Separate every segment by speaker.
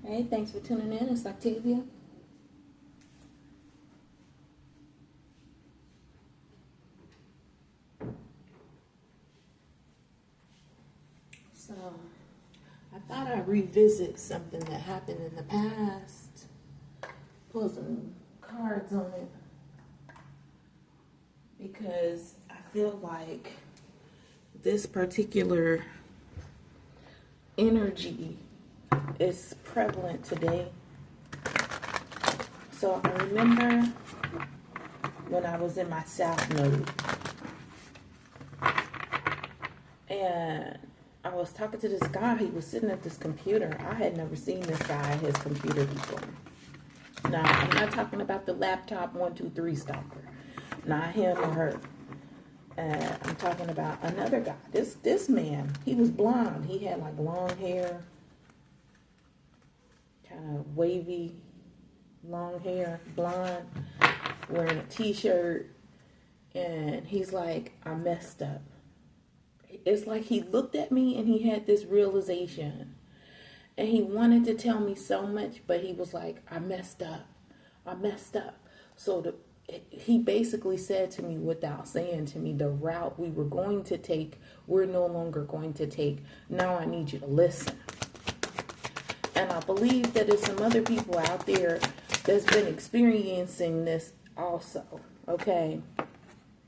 Speaker 1: Hey, thanks for tuning in. It's Octavia. So, I thought I'd revisit something that happened in the past. Pull some cards on it. Because I feel like this particular energy is prevalent today. So I remember when I was in my South Node, and I was talking to this guy. He was sitting at this computer. I had never seen this guy at his computer before. Now, I'm not talking about the laptop 123 stalker. Not him or her. I'm talking about another guy. This man, he was blonde. He had like long hair, kind of wavy, long hair, blonde, wearing a t-shirt, and he's like, I messed up. It's like he looked at me and he had this realization, and he wanted to tell me so much, but he was like, I messed up. So he basically said to me, without saying to me, the route we were going to take, we're no longer going to take. Now I need you to listen. And I believe that there's some other people out there that's been experiencing this also. Okay.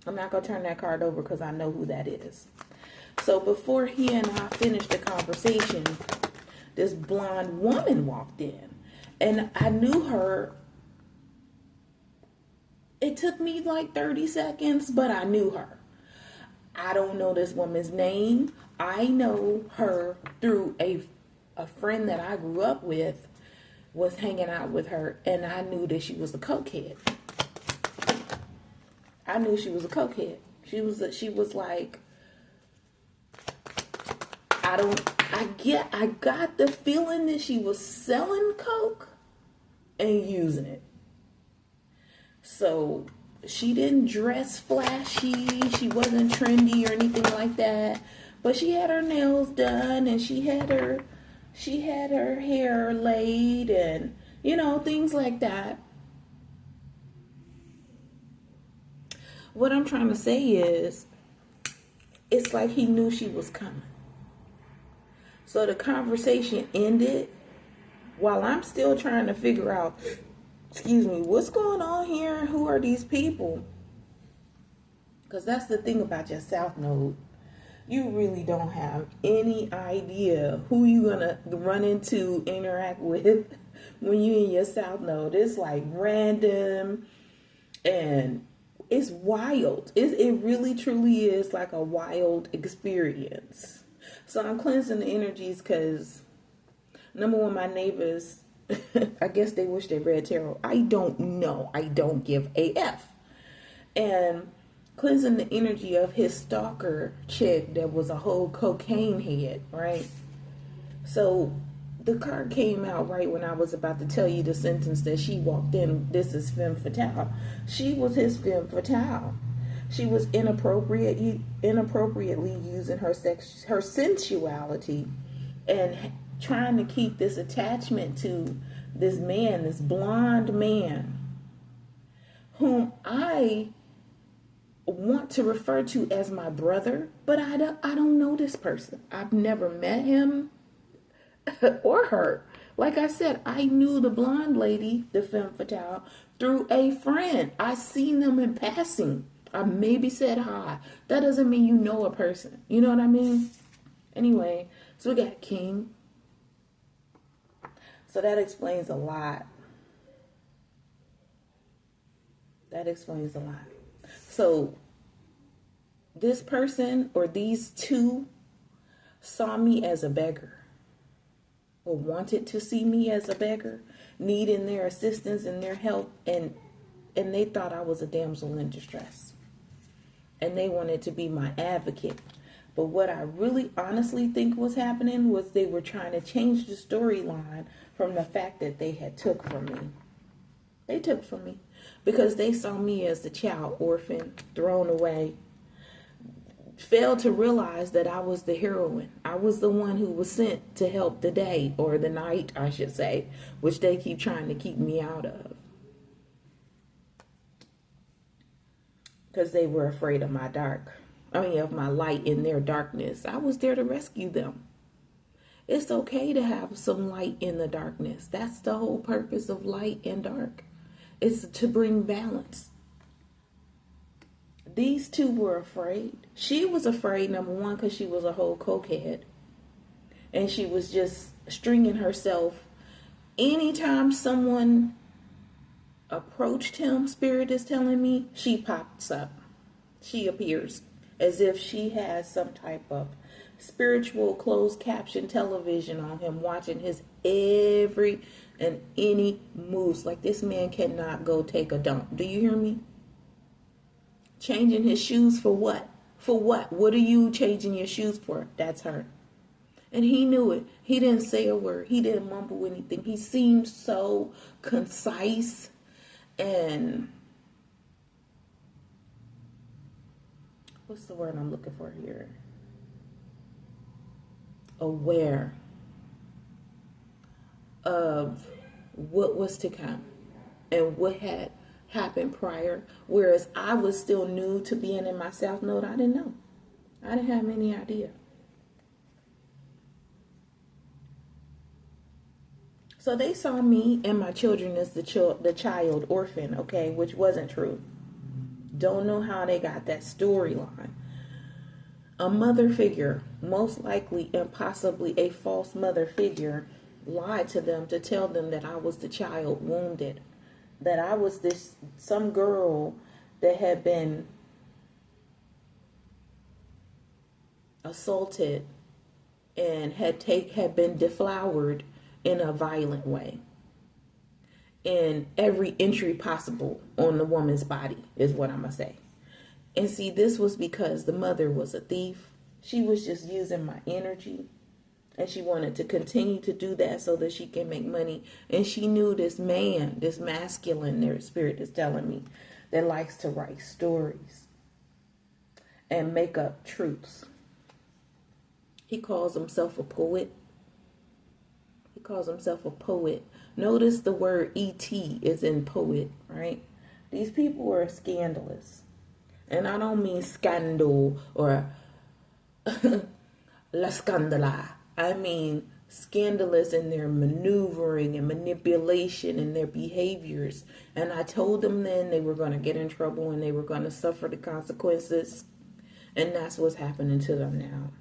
Speaker 1: I'm not going to turn that card over because I know who that is. So before he and I finished the conversation, this blonde woman walked in. And I knew her. It took me like 30 seconds, but I knew her. I don't know this woman's name. I know her through a friend that I grew up with was hanging out with her, and I knew that she was a cokehead. I knew she was a cokehead. She was like, I got the feeling that she was selling coke and using it. So she didn't dress flashy. She wasn't trendy or anything like that. But she had her nails done, and she had her hair laid, and things like that. What I'm trying to say is, it's like he knew she was coming. So the conversation ended while I'm still trying to figure out, what's going on here? Who are these people? Because that's the thing about your South Node. You really don't have any idea who you're going to run into, interact with when you're in your South Node. It's like random, and it's wild. It really, truly is like a wild experience. So I'm cleansing the energies because, number one, my neighbors, I guess they wish they read tarot. I don't know. I don't give AF. And cleansing the energy of his stalker chick that was a whole cocaine head, right? So the card came out right when I was about to tell you the sentence that she walked in. This is femme fatale. She was his femme fatale. She was inappropriately using her sensuality and trying to keep this attachment to this man, this blonde man, whom I want to refer to as my brother, but I don't know this person. I've never met him or her. Like I said, I knew the blonde lady, the femme fatale, through a friend. I seen them in passing. I maybe said hi. That doesn't mean you know a person. You know what I mean? Anyway, so we got King. So that explains a lot. So this person or these two saw me as a beggar, or wanted to see me as a beggar, needing their assistance and their help, and they thought I was a damsel in distress. And they wanted to be my advocate. But what I really honestly think was happening was they were trying to change the storyline from the fact that they had took from me. They took from me because they saw me as the child orphan, thrown away. failed to realize that I was the heroine. I was the one who was sent to help the day, or the night, I should say, which they keep trying to keep me out of. Because they were afraid of my of my light in their darkness. I was there to rescue them. It's okay to have some light in the darkness. That's the whole purpose of light and dark. It's to bring balance. These two were afraid. She was afraid, number one, because she was a whole cokehead. And she was just stringing herself. Anytime someone approached him, Spirit is telling me, she pops up. She appears as if she has some type of spiritual closed caption television on him, watching his every and any moves. Like, this man cannot go take a dump. Do you hear me? Changing his shoes for what? For what? What are you changing your shoes for? That's her. And he knew it. He didn't say a word. He didn't mumble anything. He seemed so concise and, what's the word I'm looking for here? Aware of what was to come and what had happened prior, whereas I was still new to being in my South Node. I didn't know. I didn't have any idea. So they saw me and my children as the child orphan, okay, which wasn't true. Don't know how they got that storyline. A mother figure, most likely and possibly a false mother figure, lied to them to tell them that I was the child wounded, that I was some girl that had been assaulted and had been deflowered in a violent way, in every entry possible on the woman's body, is what I'm gonna say. And see, this was because the mother was a thief. She was just using my energy, and she wanted to continue to do that so that she can make money. And she knew this man, this masculine, their spirit is telling me, that likes to write stories and make up truths. He calls himself a poet. He calls himself a poet. Notice the word ET is in poet, right? These people were scandalous. And I don't mean scandal or la scandala. I mean scandalous in their maneuvering and manipulation and their behaviors. And I told them then they were going to get in trouble and they were going to suffer the consequences. And that's what's happening to them now.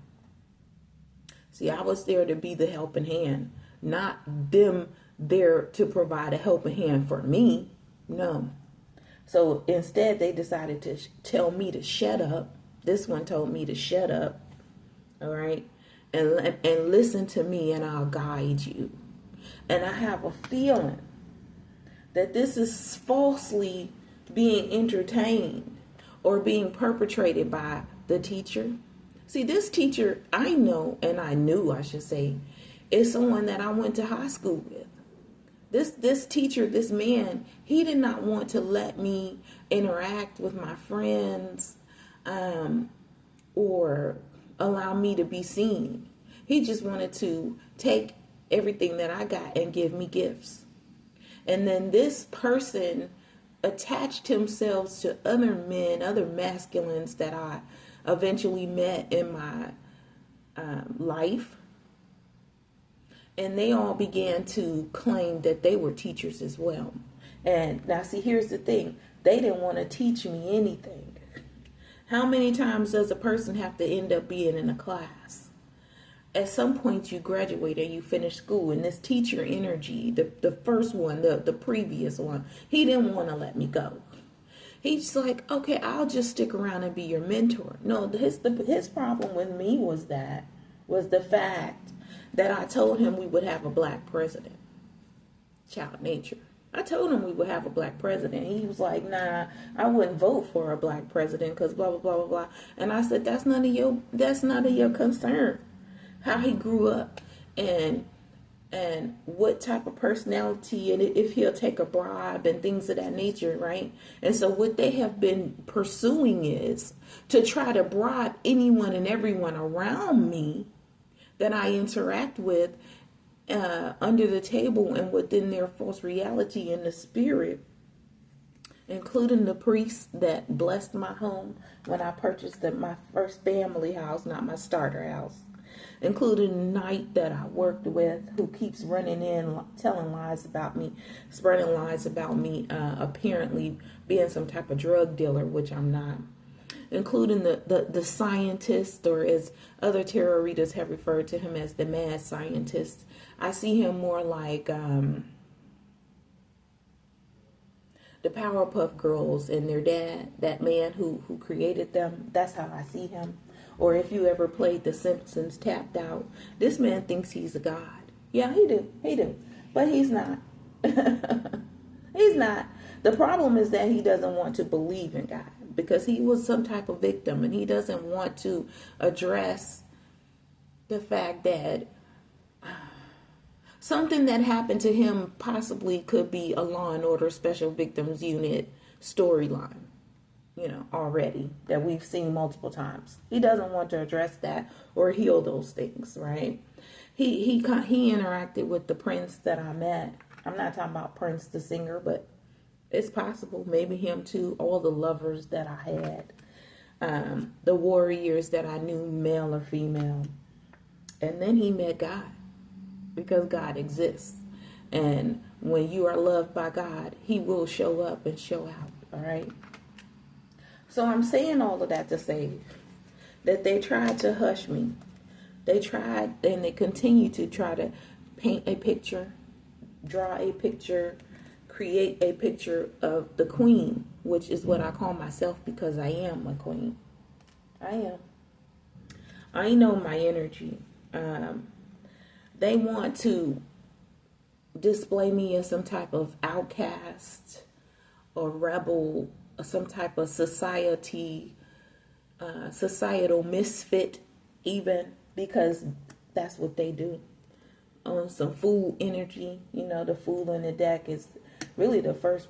Speaker 1: See, I was there to be the helping hand, not them there to provide a helping hand for me. No. So instead, they decided to tell me to shut up. This one told me to shut up. All right. And listen to me and I'll guide you. And I have a feeling that this is falsely being entertained or being perpetrated by the teacher. See, this teacher I know, and I knew, I should say, is someone that I went to high school with. This teacher, this man, he did not want to let me interact with my friends or allow me to be seen. He just wanted to take everything that I got and give me gifts. And then this person attached himself to other men, other masculines that I eventually met in my life. And they all began to claim that they were teachers as well. And now see, here's the thing. They didn't want to teach me anything. How many times does a person have to end up being in a class? At some point you graduate and you finish school, and this teacher energy, the first one, the previous one, he didn't want to let me go. He's like, okay, I'll just stick around and be your mentor. No, his problem with me was the fact that I told him we would have a black president. Child nature. I told him we would have a black president. He was like, nah, I wouldn't vote for a black president because blah, blah, blah, blah, blah. And I said, that's none of your concern. How he grew up and and what type of personality, and if he'll take a bribe and things of that nature, right? And so what they have been pursuing is to try to bribe anyone and everyone around me that I interact with, under the table and within their false reality in the spirit, including the priest that blessed my home when I purchased my first family house, not my starter house, including the knight that I worked with who keeps running in, telling lies about me, spreading lies about me, apparently being some type of drug dealer, which I'm not, including the scientist, or as other tarot readers have referred to him as the mad scientist. I see him more like the Powerpuff Girls and their dad, that man who created them. That's how I see him. Or if you ever played The Simpsons Tapped Out, this man thinks he's a god. Yeah, he do. But he's not. He's not. The problem is that he doesn't want to believe in God because he was some type of victim, and he doesn't want to address the fact that something that happened to him possibly could be a Law and Order Special Victims Unit storyline, already, that we've seen multiple times. He doesn't want to address that or heal those things, right? He interacted with the prince that I met. I'm not talking about Prince the singer, but it's possible, maybe him too. All the lovers that I had, the warriors that I knew, male or female. And then he met God, because God exists. And when you are loved by God, he will show up and show out, all right? So I'm saying all of that to say that they tried to hush me. They tried, and they continue to try to paint a picture, draw a picture, create a picture of the queen, which is what I call myself because I am a queen. I am. I know my energy. They want to display me as some type of outcast or rebel, or some type of societal misfit, even, because that's what they do. On some fool energy, the fool in the deck is really the first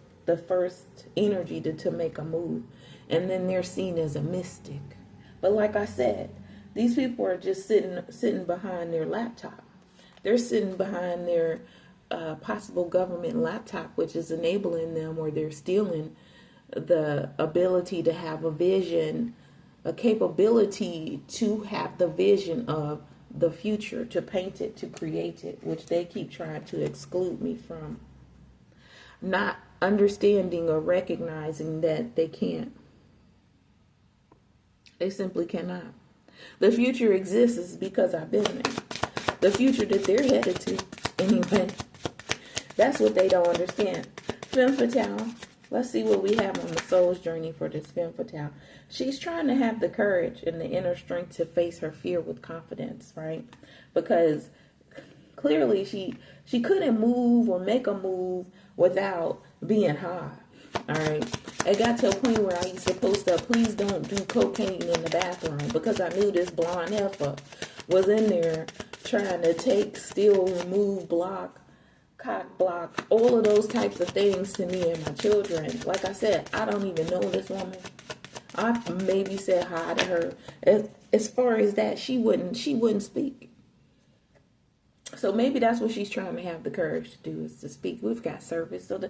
Speaker 1: energy to make a move, and then they're seen as a mystic. But like I said, these people are just sitting behind their laptop. They're sitting behind their possible government laptop, which is enabling them, or they're stealing the ability to have a vision, a capability to have the vision of the future, to paint it, to create it, which they keep trying to exclude me from. Not understanding or recognizing that they can't. They simply cannot. The future exists because I've been there. The future that they're headed to, anyway. That's what they don't understand. Femme fatale. Let's see what we have on the soul's journey for this femme fatale. She's trying to have the courage and the inner strength to face her fear with confidence, right? Because clearly she couldn't move or make a move without being high. All right. It got to a point where I used to post up, please don't do cocaine in the bathroom, because I knew this blonde heifer was in there trying to take, steal, remove, block, cock block, all of those types of things to me and my children. Like I said, I don't even know this woman. I maybe said hi to her. As far as that, she wouldn't speak. So maybe that's what she's trying to have the courage to do, is to speak. We've got service. So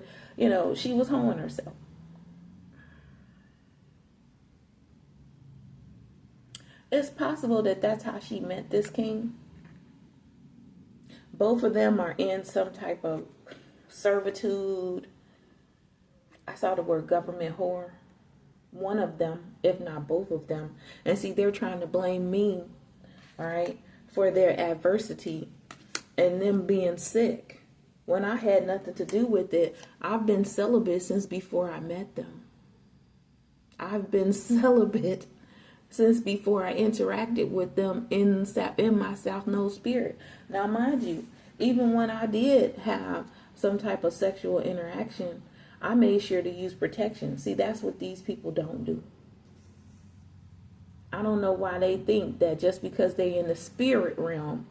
Speaker 1: she was hoeing herself. It's possible that that's how she met this king. Both of them are in some type of servitude. I saw the word government whore. One of them, if not both of them. And see, they're trying to blame me, all right, for their adversity and them being sick, when I had nothing to do with it. I've been celibate since before I met them. I've been celibate since before I interacted with them in my South Node spirit. Now, mind you, even when I did have some type of sexual interaction, I made sure to use protection. See, that's what these people don't do. I don't know why they think that just because they in the spirit realm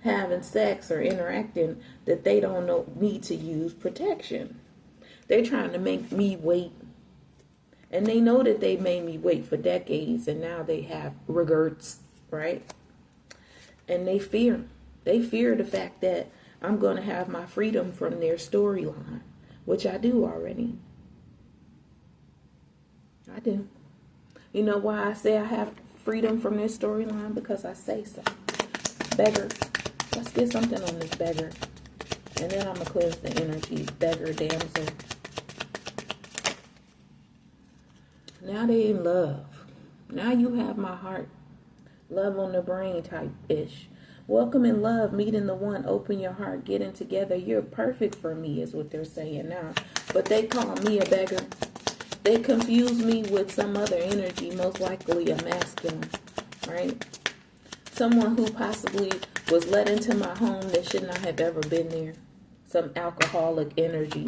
Speaker 1: having sex or interacting that they don't need to use protection. They're trying to make me wait. And they know that they made me wait for decades, and now they have regrets, right? And they fear. They fear the fact that I'm going to have my freedom from their storyline, which I do already. I do. You know why I say I have freedom from this storyline? Because I say so. Beggar. Let's get something on this beggar. And then I'm going to cleanse the energy. Beggar, damsel. Now they in love. Now you have my heart. Love on the brain type-ish. Welcome in love. Meeting the one. Open your heart. Getting together. You're perfect for me is what they're saying now. But they call me a beggar. They confuse me with some other energy, most likely a masculine, right? Someone who possibly was let into my home that should not have ever been there. Some alcoholic energy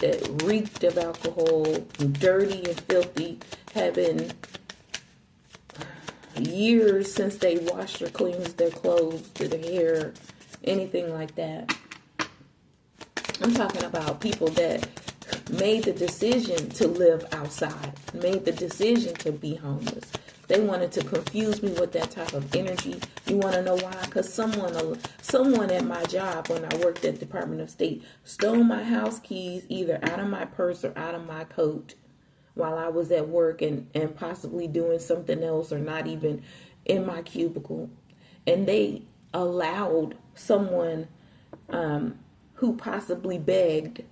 Speaker 1: that reeked of alcohol, dirty and filthy, having years since they washed or cleansed their clothes, their hair, anything like that. I'm talking about people that made the decision to live outside, made the decision to be homeless. They wanted to confuse me with that type of energy. You want to know why? Because someone at my job when I worked at Department of State stole my house keys either out of my purse or out of my coat while I was at work and possibly doing something else or not even in my cubicle. And they allowed someone who possibly begged,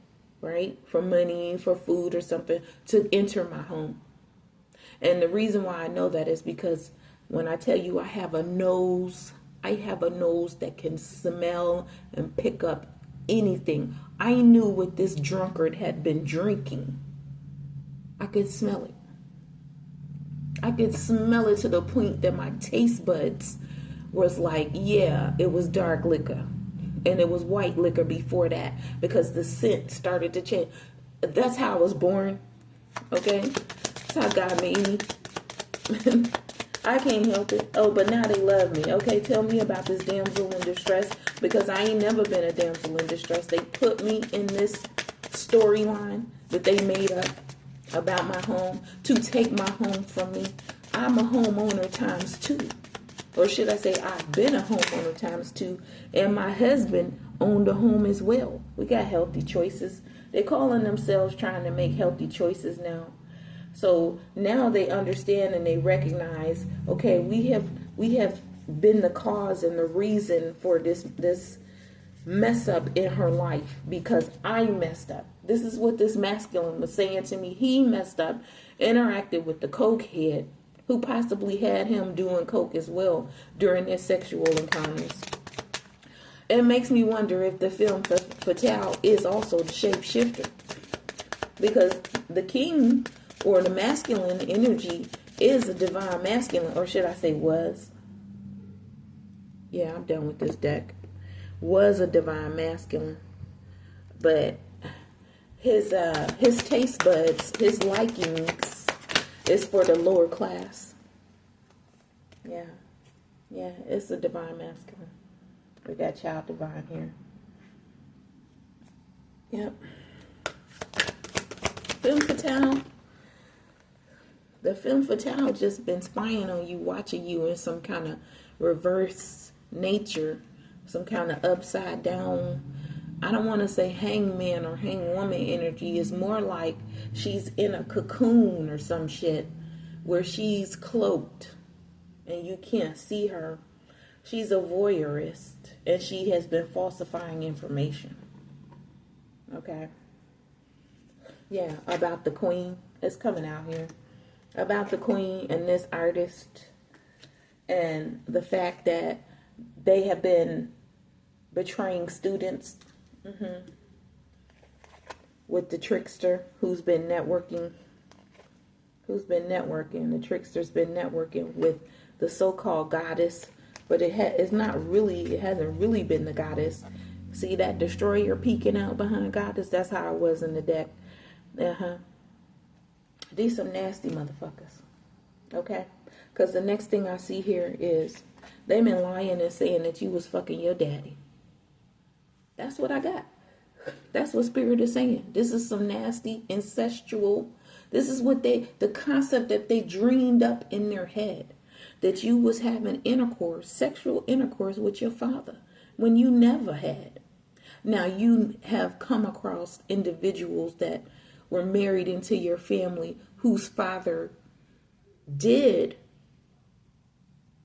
Speaker 1: right, for money, for food or something, to enter my home. And the reason why I know that is because when I tell you I have a nose that can smell and pick up anything. I knew what this drunkard had been drinking. I could smell it. I could smell it to the point that my taste buds was like, yeah, it was dark liquor. And it was white liquor before that because the scent started to change. That's how I was born. Okay? That's how God made me. I can't help it. Oh, but now they love me. Okay, tell me about this damsel in distress because I ain't never been a damsel in distress. They put me in this storyline that they made up about my home to take my home from me. I'm a homeowner times 2. Or should I say I've been a homeowner times 2. And my husband owned a home as well. We got healthy choices. They're calling themselves trying to make healthy choices now. So now they understand and they recognize, okay, we have been the cause and the reason for this mess up in her life because I messed up. This is what this masculine was saying to me. He messed up, interacted with the coke head who possibly had him doing coke as well during their sexual encounters. It makes me wonder if the femme fatale is also the shapeshifter. Because the king or the masculine energy is a divine masculine, or should I say was. Yeah, I'm done with this deck. Was a divine masculine. But his taste buds, his likings is for the lower class. Yeah, it's a divine masculine. We got child divine here. Yep. Femme fatale. The femme fatale just been spying on you, watching you in some kind of reverse nature, some kind of upside down. I don't want to say hangman or hangwoman energy. It's more like she's in a cocoon or some shit where she's cloaked and you can't see her. She's a voyeurist and she has been falsifying information. Okay. Yeah, about the queen. It's coming out here. About the queen and this artist and the fact that they have been betraying students with the trickster who's been networking. The trickster's been networking with the so-called goddess, but it hasn't really been the goddess. See that destroyer peeking out behind goddess? That's how it was in the deck. These some nasty motherfuckers. Okay? Because the next thing I see here is They been lying and saying that you was fucking your daddy. That's what I got. That's what Spirit is saying. This is some nasty, incestual. This is what the concept that they dreamed up in their head. That you was having intercourse, sexual intercourse with your father when you never had. Now you have come across individuals that were married into your family whose father did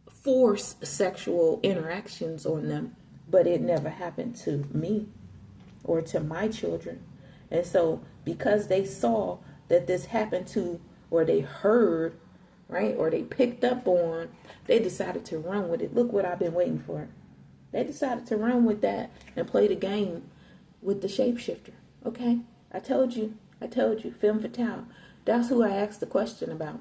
Speaker 1: force sexual interactions on them, but it never happened to me or to my children. And so because they saw that this happened to, or they heard, right, or they picked up on, they decided to run with it. Look what I've been waiting for. They decided to run with that and play the game with the shapeshifter. Okay, I told you, femme fatale. That's who I asked the question about.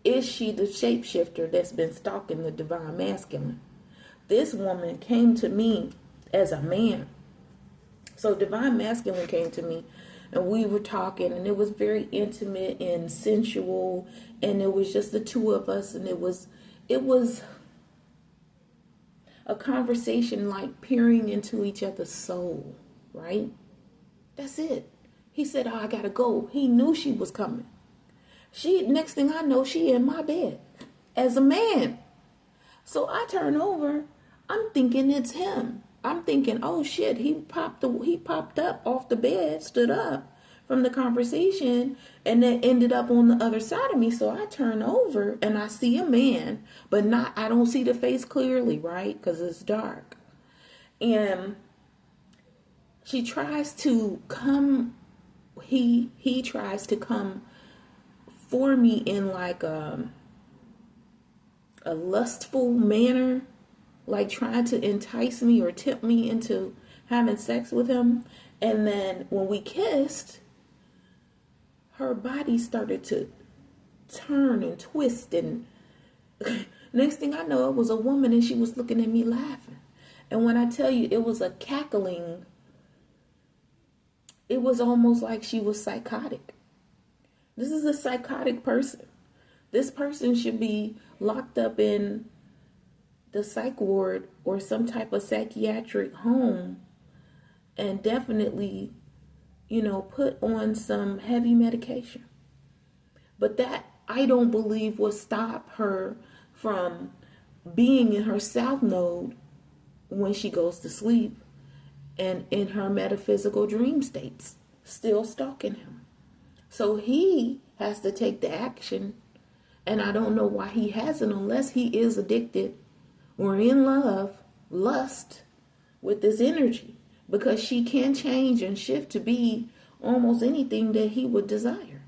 Speaker 1: Is she the shapeshifter that's been stalking the divine masculine? This woman came to me as a man. So divine masculine came to me and we were talking, and it was very intimate and sensual, and it was just the two of us, and it was a conversation like peering into each other's soul, right? That's it. He said, "Oh, I gotta go." He knew she was coming. Next thing I know, she in my bed as a man. So I turn over. I'm thinking it's him. I'm thinking, oh shit, he popped up off the bed, stood up from the conversation, and then ended up on the other side of me. So I turn over and I see a man, but I don't see the face clearly, right? Because it's dark. And she tries to come, he tries to come for me in like a lustful manner, like trying to entice me or tempt me into having sex with him. And then when we kissed, her body started to turn and twist, and next thing I know, it was a woman, and she was looking at me laughing. And when I tell you, it was a cackling, it was almost like she was psychotic. This is a psychotic person. This person should be locked up in the psych ward or some type of psychiatric home, and definitely, put on some heavy medication. But that, I don't believe, will stop her from being in her south node when she goes to sleep and in her metaphysical dream states, still stalking him. So he has to take the action, and I don't know why he hasn't, unless he is addicted or in lust with this energy, because she can change and shift to be almost anything that he would desire.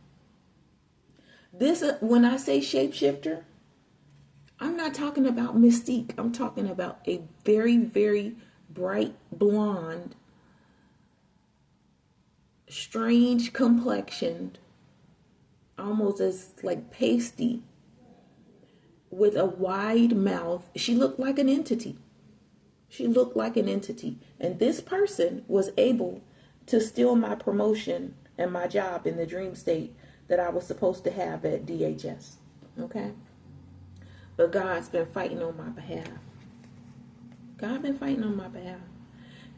Speaker 1: This, when I say shapeshifter, I'm not talking about mystique. I'm talking about a very, very bright blonde, strange complexioned, almost as like pasty, with a wide mouth. She looked like an entity. And this person was able to steal my promotion and my job in the dream state that I was supposed to have at DHS. Okay? But God's been fighting on my behalf.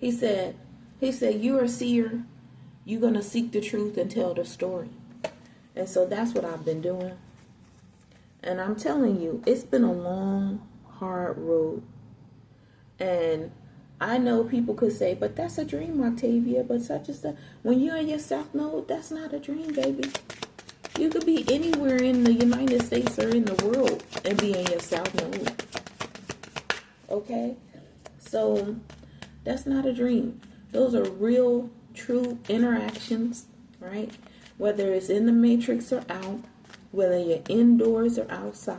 Speaker 1: He said, you're a seer. You're going to seek the truth and tell the story. And so that's what I've been doing. And I'm telling you, it's been a long, hard road. And I know people could say, but that's a dream, Octavia, but such and such. When you're in your south node, that's not a dream, baby. You could be anywhere in the United States or in the world and be in your south node. Okay? So that's not a dream. Those are real, true interactions, right? Whether it's in the matrix or out, whether you're indoors or outside.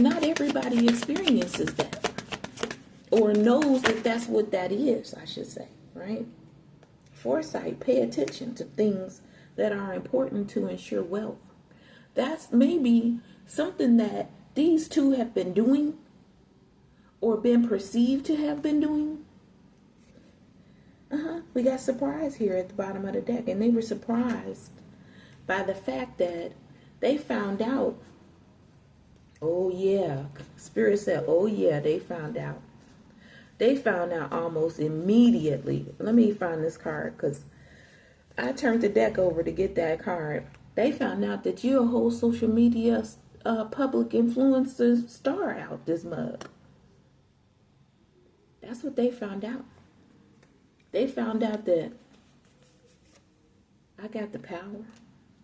Speaker 1: Not everybody experiences that, or knows that that's what that is, I should say, right? Foresight, pay attention to things that are important to ensure wealth. That's maybe something that these two have been doing or been perceived to have been doing. We got surprised here at the bottom of the deck, and they were surprised by the fact that they found out Oh yeah. Spirit said, oh yeah, they found out. They found out almost immediately. Let me find this card because I turned the deck over to get that card. They found out that you're a whole social media public influencer star out this mug. That's what they found out. They found out that I got the power.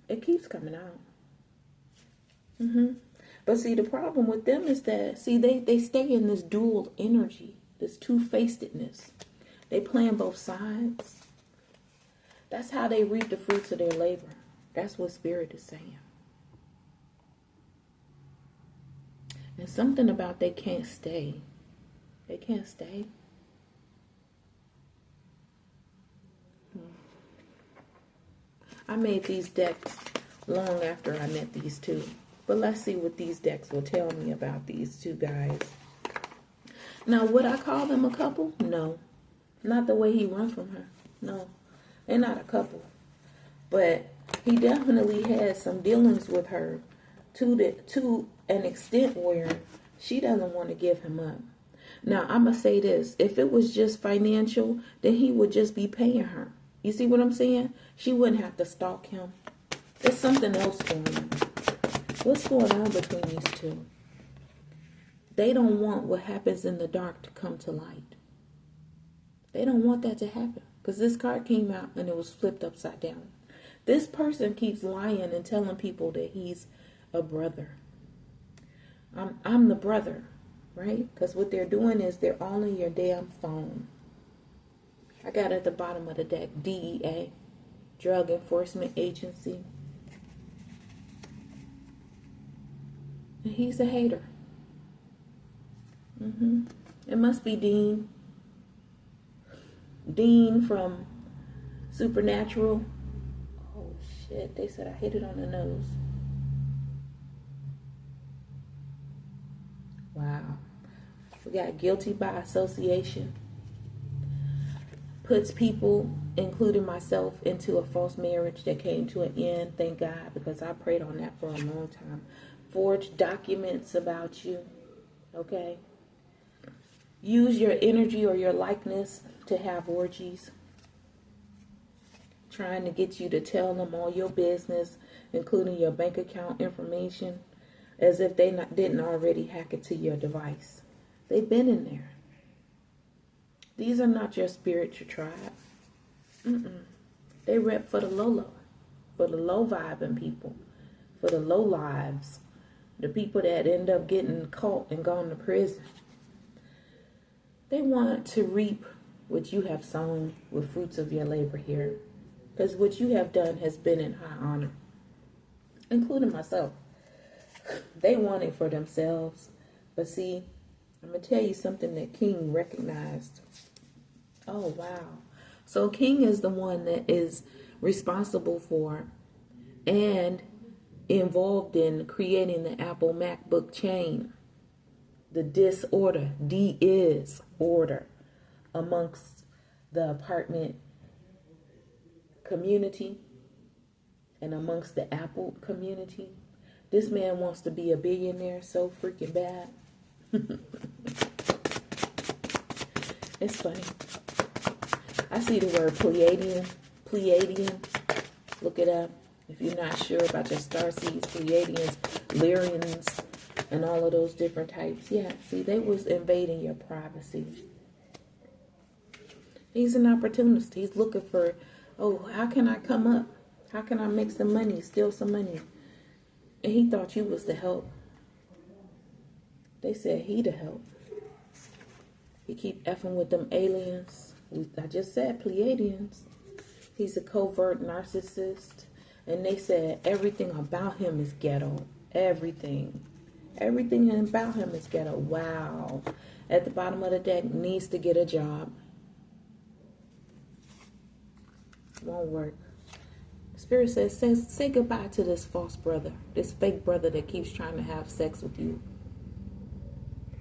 Speaker 1: It keeps coming out. But see, the problem with them is that, see, they stay in this dual energy, this two-facedness. They play on both sides. That's how they reap the fruits of their labor. That's what Spirit is saying. And something about they can't stay. They can't stay. I made these decks long after I met these two. But let's see what these decks will tell me about these two guys. Now, would I call them a couple? No. Not the way he run from her. No. They're not a couple. But he definitely has some dealings with her to an extent where she doesn't want to give him up. Now, I'm going to say this. If it was just financial, then he would just be paying her. You see what I'm saying? She wouldn't have to stalk him. There's something else going on. What's going on between these two? They don't want what happens in the dark to come to light. They don't want that to happen. Because this card came out and it was flipped upside down. This person keeps lying and telling people that he's a brother. I'm the brother, right? Because what they're doing is they're all on your damn phone. I got at the bottom of the deck, DEA, Drug Enforcement Agency. And he's a hater. It must be Dean. Dean from Supernatural. Oh shit, they said I hit it on the nose. Wow. We got guilty by association. Puts people, including myself, into a false marriage that came to an end. Thank God, because I prayed on that for a long time. Forged documents about you. Okay. Use your energy or your likeness to have orgies. Trying to get you to tell them all your business, including your bank account information, as if they didn't already hack it to your device. They've been in there. These are not your spiritual tribe. They rep for the low, for the low vibing people, for the low lives, the people that end up getting caught and gone to prison. They want to reap what you have sown with fruits of your labor here. Because what you have done has been in high honor, including myself. They want it for themselves. But see, I'm going to tell you something that King recognized. Oh, wow. So King is the one that is responsible for and involved in creating the Apple MacBook chain. The disorder, D is order, amongst the apartment community and amongst the Apple community. This man wants to be a billionaire so freaking bad. It's funny. I see the word Pleiadian. Look it up. If you're not sure about your starseeds, Pleiadians, Lyrians, and all of those different types. Yeah, see, they was invading your privacy. He's an opportunist. He's looking for, oh, how can I come up? How can I make some money, steal some money? And he thought you was the help. They said he the help. He keep effing with them aliens. I just said Pleiadians. He's a covert narcissist. And they said everything about him is ghetto. Everything. Everything about him is ghetto. Wow. At the bottom of the deck, needs to get a job. Won't work. Spirit says, say goodbye to this false brother. This fake brother that keeps trying to have sex with you.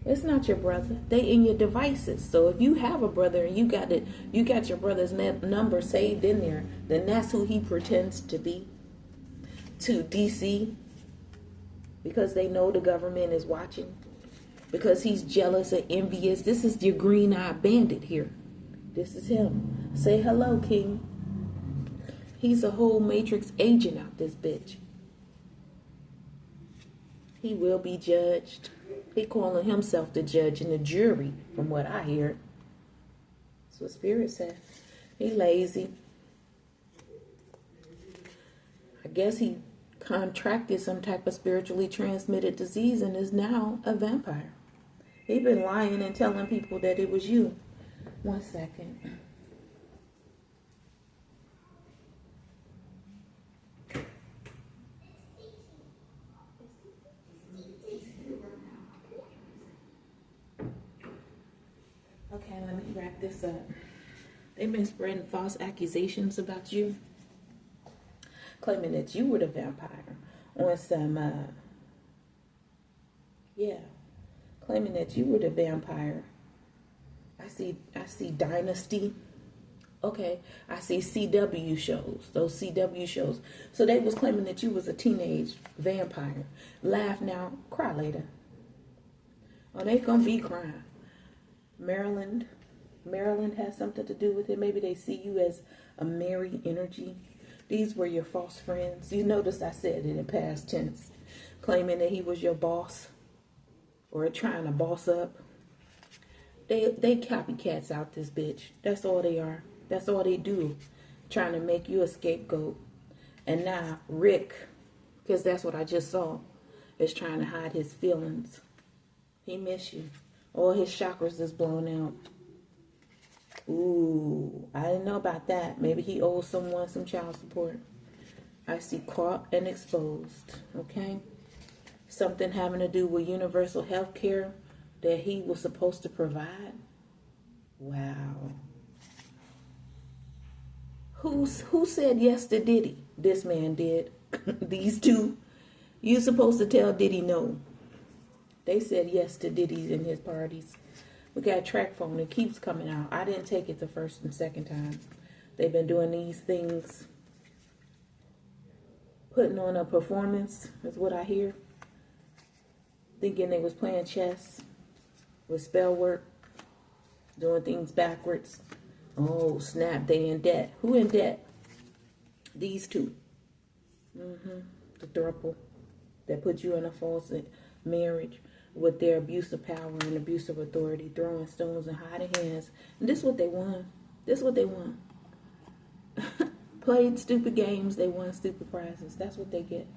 Speaker 1: It's not your brother. They in your devices. So if you have a brother and you got your brother's number saved in there, then that's who he pretends to be. To DC. because they know the government is watching, because he's jealous or envious. This is your green-eyed bandit here. This is him. Say hello, King. He's a whole Matrix agent out this bitch. He will be judged. He calling himself the judge and the jury, from what I hear. That's what Spirit said. He lazy. I guess he contracted some type of spiritually transmitted disease and is now a vampire. He been lying and telling people that it was you. 1 second. Okay, let me wrap this up. They've been spreading false accusations about you, claiming that you were the vampire on some, claiming that you were the vampire. I see Dynasty. Okay, I see CW shows, those CW shows. So they was claiming that you was a teenage vampire. Laugh now, cry later. Oh, they gonna be crying. Maryland has something to do with it. Maybe they see you as a merry energy. These were your false friends. You notice I said it in past tense, claiming that he was your boss or trying to boss up. They copycats out this bitch. That's all they are. That's all they do, trying to make you a scapegoat. And now Rick, because that's what I just saw, is trying to hide his feelings. He miss you. All his chakras is blown out. Ooh, I didn't know about that. Maybe he owes someone some child support. I see caught and exposed. Okay? Something having to do with universal health care that he was supposed to provide. Wow. Who said yes to Diddy? This man did. These two. You supposed to tell Diddy no. They said yes to Diddy in his parties. We got a track phone. It keeps coming out. I didn't take it the first and second time. They've been doing these things. Putting on a performance is what I hear. Thinking they was playing chess with spell work. Doing things backwards. Oh, snap. They in debt. Who in debt? These two. The throuple that put you in a false marriage with their abuse of power and abuse of authority, throwing stones and hiding hands. And this is what they won. This is what they won. Played stupid games, they won stupid prizes. That's what they get.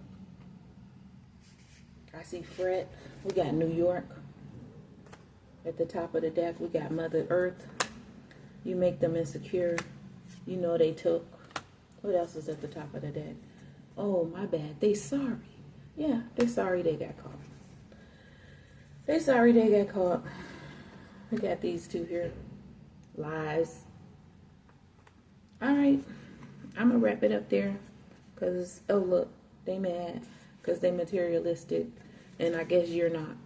Speaker 1: I see Fred. We got New York. At the top of the deck, we got Mother Earth. You make them insecure. You know they took. What else is at the top of the deck? Oh, my bad. They sorry. Yeah, they sorry they got caught. They sorry they got caught. We got these two here. Lies. Alright. I'm going to wrap it up there. Because, oh look, they mad. Because they materialistic. And I guess you're not.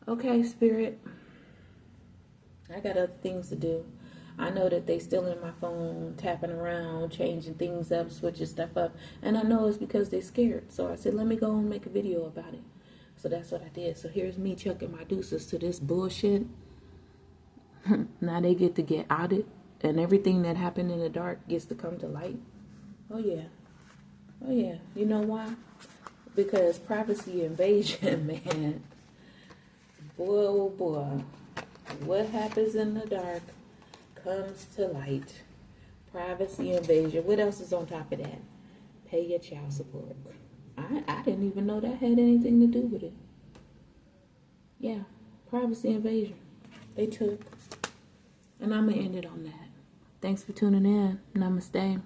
Speaker 1: Okay, Spirit. I got other things to do. I know that they still in my phone, tapping around, changing things up, switching stuff up. And I know it's because they're scared. So I said, let me go and make a video about it. So that's what I did. So here's me chucking my deuces to this bullshit. Now they get to get outed. And everything that happened in the dark gets to come to light. Oh, yeah. Oh, yeah. You know why? Because privacy invasion, man. Boy, oh, boy. What happens in the dark comes to light. Privacy invasion. What else is on top of that? Pay your child support. I didn't even know that had anything to do with it. Yeah, privacy invasion. They took. And I'm going to end it on that. Thanks for tuning in. Namaste.